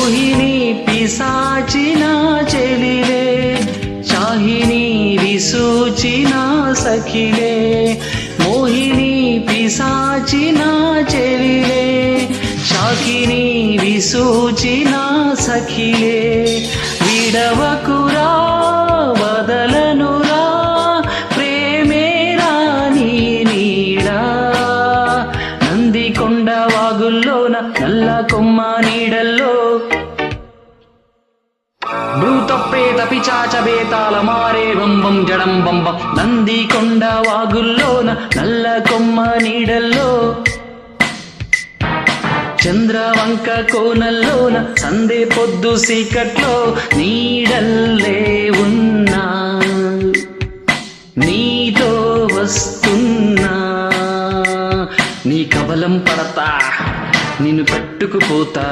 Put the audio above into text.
మోహిని పిశాచిన చెలిలే, షాహిని విసూచిన సఖిలే. మోహిని పిశాచిన చెలిలే, షాకిని విసూచిన సఖిలే. విడవకురా వదలనురా ప్రేమేరా నీ నీడా. నందికొండ వాగుల్లోన నల్ల కొమ్మ నీడల్లో, భూత ప్రేత పిచాచ బేతాల మారే బంబం జడం బంబం. నందికొండ వాగుల్లోన నల్ల కొమ్మ నీడల్లో, చంద్రవంక కోనల్లోన సందే పొద్దు సీకట్లో నీడల్లే ఉన్నా, నీతో వస్తున్నా. నీ కబలం పడతా, నిన్ను పట్టుకుపోతా.